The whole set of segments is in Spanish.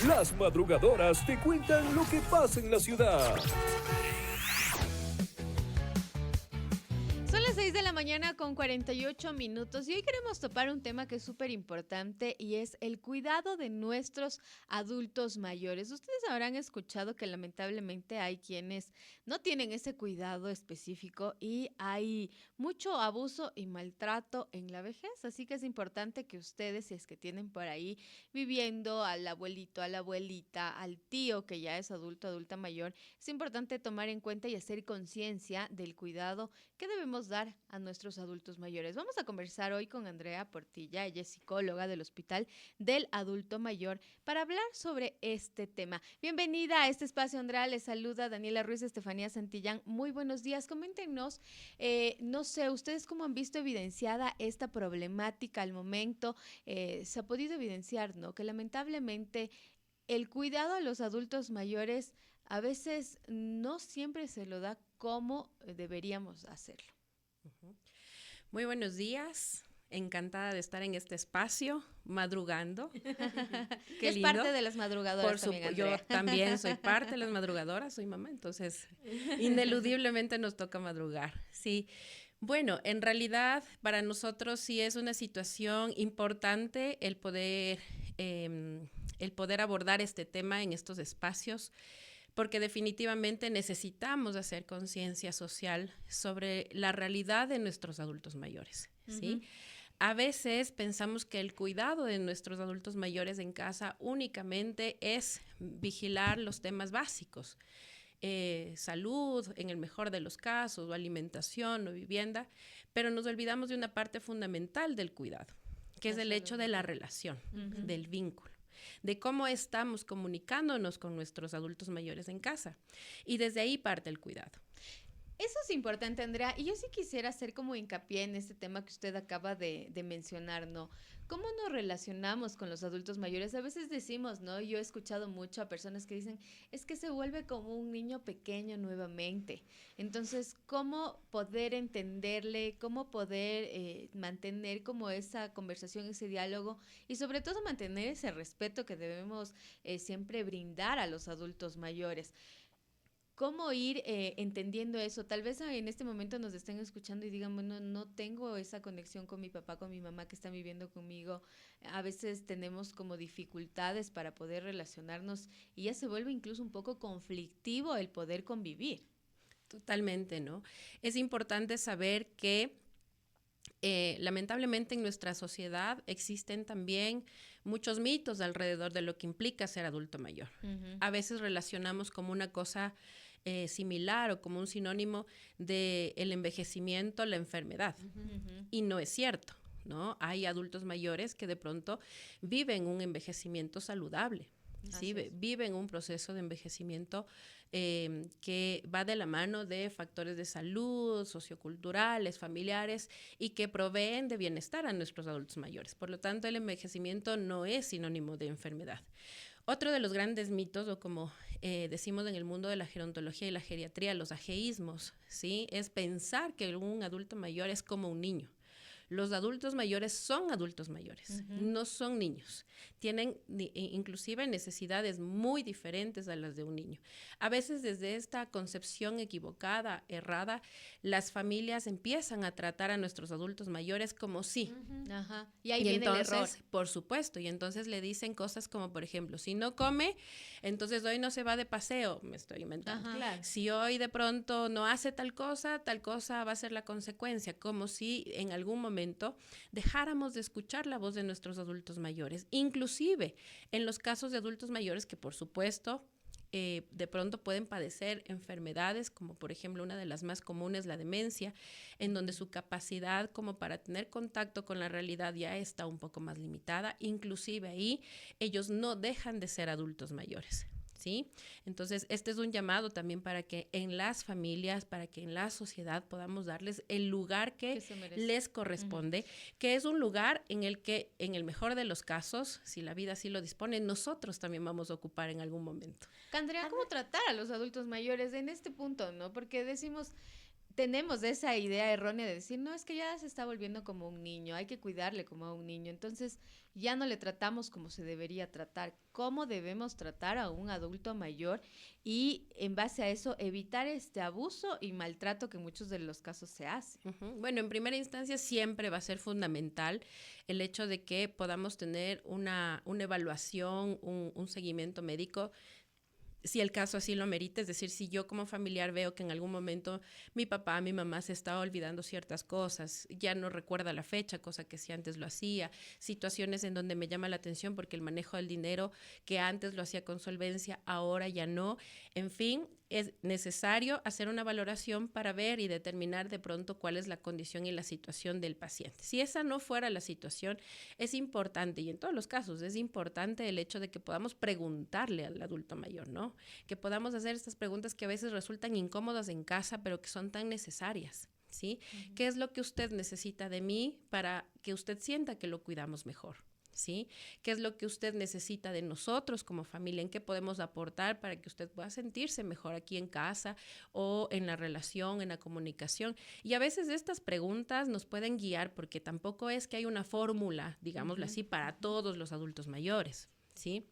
Las madrugadoras te cuentan lo que pasa en la ciudad. Son las 6 de la mañana con 48 minutos y hoy queremos topar un tema que es súper importante y es el cuidado de nuestros adultos mayores. Ustedes habrán escuchado que lamentablemente hay quienes no tienen ese cuidado específico y hay mucho abuso y maltrato en la vejez, así que es importante que ustedes, si es que tienen por ahí viviendo al abuelito, a la abuelita, al tío que ya es adulto, adulta mayor, es importante tomar en cuenta y hacer conciencia del cuidado que debemos dar a nuestros adultos mayores. Vamos a conversar hoy con Andrea Portilla, ella es psicóloga del Hospital del Adulto Mayor, para hablar sobre este tema. Bienvenida a este espacio, Andrea. Les saluda Daniela Ruiz, Estefanía Santillán. Muy buenos días. Coméntenos, no sé, ¿ustedes cómo han visto evidenciada esta problemática al momento? Se ha podido evidenciar, ¿no? Que lamentablemente el cuidado a los adultos mayores a veces no siempre se lo da como deberíamos hacerlo. Muy buenos días, encantada de estar en este espacio, madrugando. Qué es lindo. Parte de las madrugadoras también, Andrea. Yo también soy parte de las madrugadoras, soy mamá, entonces ineludiblemente nos toca madrugar, sí. Bueno, en realidad para nosotros sí es una situación importante el poder abordar este tema en estos espacios, porque definitivamente necesitamos hacer conciencia social sobre la realidad de nuestros adultos mayores, ¿sí? A veces pensamos que el cuidado de nuestros adultos mayores en casa únicamente es vigilar los temas básicos, salud, en el mejor de los casos, o alimentación o vivienda, pero nos olvidamos de una parte fundamental del cuidado, que es el hecho de la relación, del vínculo, de cómo estamos comunicándonos con nuestros adultos mayores en casa. Y desde ahí parte el cuidado. Eso es importante, Andrea, y yo sí quisiera hacer como hincapié en este tema que usted acaba de mencionar, ¿no? ¿Cómo nos relacionamos con los adultos mayores? A veces decimos, ¿no? Yo he escuchado mucho a personas que dicen, es que se vuelve como un niño pequeño nuevamente. Entonces, ¿cómo poder entenderle? ¿Cómo poder mantener como esa conversación, ese diálogo? Y sobre todo mantener ese respeto que debemos siempre brindar a los adultos mayores. ¿Cómo ir entendiendo eso? Tal vez en este momento nos estén escuchando y digan, bueno, no tengo esa conexión con mi papá, con mi mamá que están viviendo conmigo. A veces tenemos como dificultades para poder relacionarnos y ya se vuelve incluso un poco conflictivo el poder convivir. Totalmente, ¿no? Es importante saber que lamentablemente en nuestra sociedad existen también muchos mitos alrededor de lo que implica ser adulto mayor. A veces relacionamos como una cosa similar o como un sinónimo de el envejecimiento, la enfermedad. Y no es cierto, ¿no? Hay adultos mayores que de pronto viven un envejecimiento saludable. Sí, viven un proceso de envejecimiento que va de la mano de factores de salud, socioculturales, familiares y que proveen de bienestar a nuestros adultos mayores. Por lo tanto, el envejecimiento no es sinónimo de enfermedad. Otro de los grandes mitos, o como decimos en el mundo de la gerontología y la geriatría, los ageísmos, ¿sí? Es pensar que un adulto mayor es como un niño. Los adultos mayores son adultos mayores, no son niños. Tienen inclusive necesidades muy diferentes a las de un niño. A veces desde esta concepción equivocada, errada, las familias empiezan a tratar a nuestros adultos mayores como sí. Y ahí viene entonces, el error. Por supuesto, y entonces le dicen cosas como, por ejemplo, si no come, entonces hoy no se va de paseo, me estoy inventando. Claro. Si hoy de pronto no hace tal cosa va a ser la consecuencia, como si en algún momento dejáramos de escuchar la voz de nuestros adultos mayores, inclusive en los casos de adultos mayores que por supuesto de pronto pueden padecer enfermedades como por ejemplo una de las más comunes, la demencia, en donde su capacidad como para tener contacto con la realidad ya está un poco más limitada, inclusive ahí ellos no dejan de ser adultos mayores. ¿Sí? Entonces, este es un llamado también para que en las familias, para que en la sociedad podamos darles el lugar que les corresponde, que es un lugar en el que, en el mejor de los casos, si la vida así lo dispone, nosotros también vamos a ocupar en algún momento. Andrea, ¿cómo tratar a los adultos mayores en este punto, no? Porque decimos, tenemos esa idea errónea de decir, no, es que ya se está volviendo como un niño, hay que cuidarle como a un niño, entonces ya no le tratamos como se debería tratar, cómo debemos tratar a un adulto mayor y en base a eso evitar este abuso y maltrato que en muchos de los casos se hace. Bueno, en primera instancia siempre va a ser fundamental el hecho de que podamos tener una evaluación, un seguimiento médico, si el caso así lo merita, es decir, si yo como familiar veo que en algún momento mi papá, mi mamá se está olvidando ciertas cosas, ya no recuerda la fecha, cosa que sí antes lo hacía, situaciones en donde me llama la atención porque el manejo del dinero que antes lo hacía con solvencia, ahora ya no, en fin, es necesario hacer una valoración para ver y determinar de pronto cuál es la condición y la situación del paciente. Si esa no fuera la situación, es importante, y en todos los casos es importante el hecho de que podamos preguntarle al adulto mayor, ¿no? Que podamos hacer estas preguntas que a veces resultan incómodas en casa, pero que son tan necesarias, ¿sí? Uh-huh. ¿Qué es lo que usted necesita de mí para que usted sienta que lo cuidamos mejor? ¿Sí? ¿Qué es lo que usted necesita de nosotros como familia? ¿En qué podemos aportar para que usted pueda sentirse mejor aquí en casa o en la relación, en la comunicación? Y a veces estas preguntas nos pueden guiar porque tampoco es que hay una fórmula, digámoslo así, para todos los adultos mayores, ¿sí?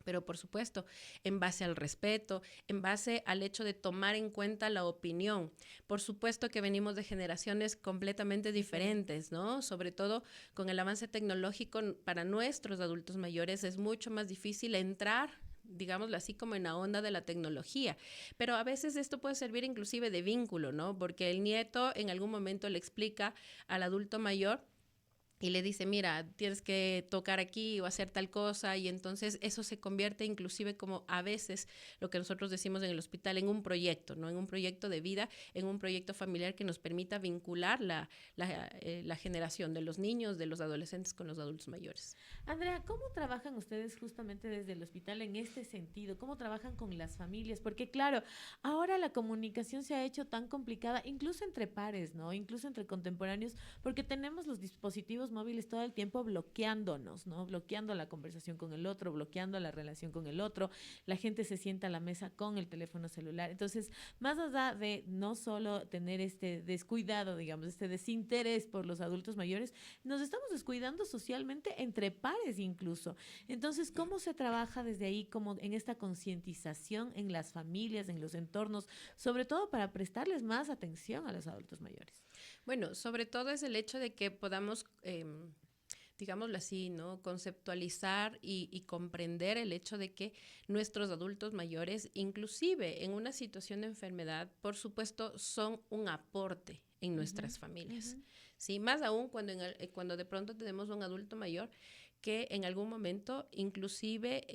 Pero por supuesto, en base al respeto, en base al hecho de tomar en cuenta la opinión. Por supuesto que venimos de generaciones completamente diferentes, ¿no? Sobre todo con el avance tecnológico para nuestros adultos mayores es mucho más difícil entrar, digámoslo así, como en la onda de la tecnología. Pero a veces esto puede servir inclusive de vínculo, ¿no? Porque el nieto en algún momento le explica al adulto mayor y le dice, mira, tienes que tocar aquí o hacer tal cosa, y entonces eso se convierte inclusive como a veces lo que nosotros decimos en el hospital, en un proyecto, ¿no? En un proyecto de vida, en un proyecto familiar que nos permita vincular la generación de los niños, de los adolescentes con los adultos mayores. Andrea, ¿cómo trabajan ustedes justamente desde el hospital en este sentido? ¿Cómo trabajan con las familias? Porque claro, ahora la comunicación se ha hecho tan complicada, incluso entre pares, ¿no? Incluso entre contemporáneos, porque tenemos los dispositivos móviles todo el tiempo bloqueándonos, ¿no? Bloqueando la conversación con el otro, bloqueando la relación con el otro. La gente se sienta a la mesa con el teléfono celular. Entonces, más allá de no solo tener este descuidado, digamos, este desinterés por los adultos mayores, nos estamos descuidando socialmente entre pares incluso. Entonces, ¿cómo se trabaja desde ahí como en esta concientización en las familias, en los entornos, sobre todo para prestarles más atención a los adultos mayores? Bueno, sobre todo es el hecho de que podamos, digámoslo así, ¿no? Conceptualizar y comprender el hecho de que nuestros adultos mayores, inclusive en una situación de enfermedad, por supuesto, son un aporte en nuestras familias. ¿Sí? Más aún cuando de pronto tenemos un adulto mayor que en algún momento inclusive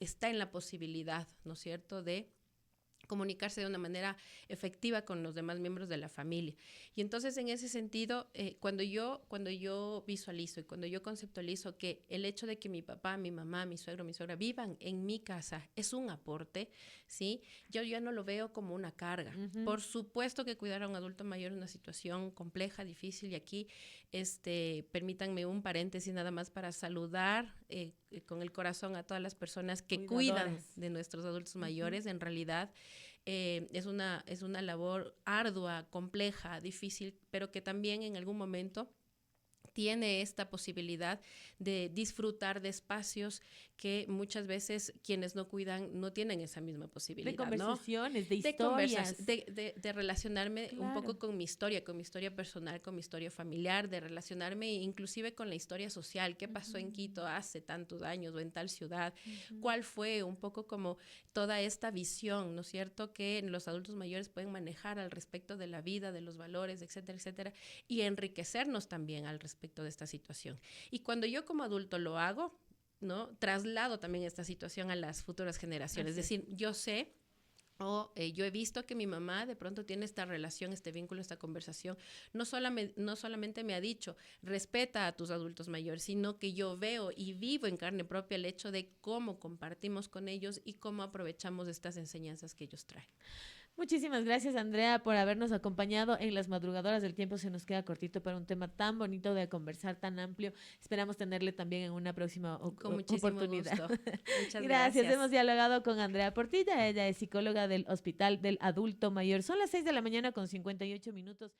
está en la posibilidad, ¿no es cierto?, de comunicarse de una manera efectiva con los demás miembros de la familia. Y entonces, en ese sentido, cuando yo visualizo y cuando yo conceptualizo que el hecho de que mi papá, mi mamá, mi suegro, mi suegra vivan en mi casa es un aporte, ¿sí? Yo ya no lo veo como una carga. Por supuesto que cuidar a un adulto mayor es una situación compleja, difícil, y aquí permítanme un paréntesis nada más para saludar con el corazón a todas las personas que cuidan de nuestros adultos mayores. En realidad es una labor ardua, compleja, difícil, pero que también en algún momento tiene esta posibilidad de disfrutar de espacios que muchas veces quienes no cuidan no tienen esa misma posibilidad. De conversaciones, ¿no? De historias. De relacionarme un poco con mi historia personal, con mi historia familiar, de relacionarme inclusive con la historia social. ¿Qué pasó en Quito hace tantos años o en tal ciudad? ¿Cuál fue un poco como toda esta visión, ¿no es cierto?, que los adultos mayores pueden manejar al respecto de la vida, de los valores, etcétera, etcétera, y enriquecernos también al respecto de esta situación. Y cuando yo como adulto lo hago, ¿no?, traslado también esta situación a las futuras generaciones. Es decir, yo sé yo he visto que mi mamá de pronto tiene esta relación, este vínculo, esta conversación. No solamente me ha dicho, respeta a tus adultos mayores, sino que yo veo y vivo en carne propia el hecho de cómo compartimos con ellos y cómo aprovechamos estas enseñanzas que ellos traen. Muchísimas gracias, Andrea, por habernos acompañado en las madrugadoras del tiempo. Se nos queda cortito para un tema tan bonito de conversar, tan amplio. Esperamos tenerle también en una próxima Con muchísimo oportunidad. gusto. Muchas Gracias. gracias. Hemos dialogado con Andrea Portilla. Ella es psicóloga del Hospital del Adulto Mayor. Son las 6 de la mañana con 58 minutos.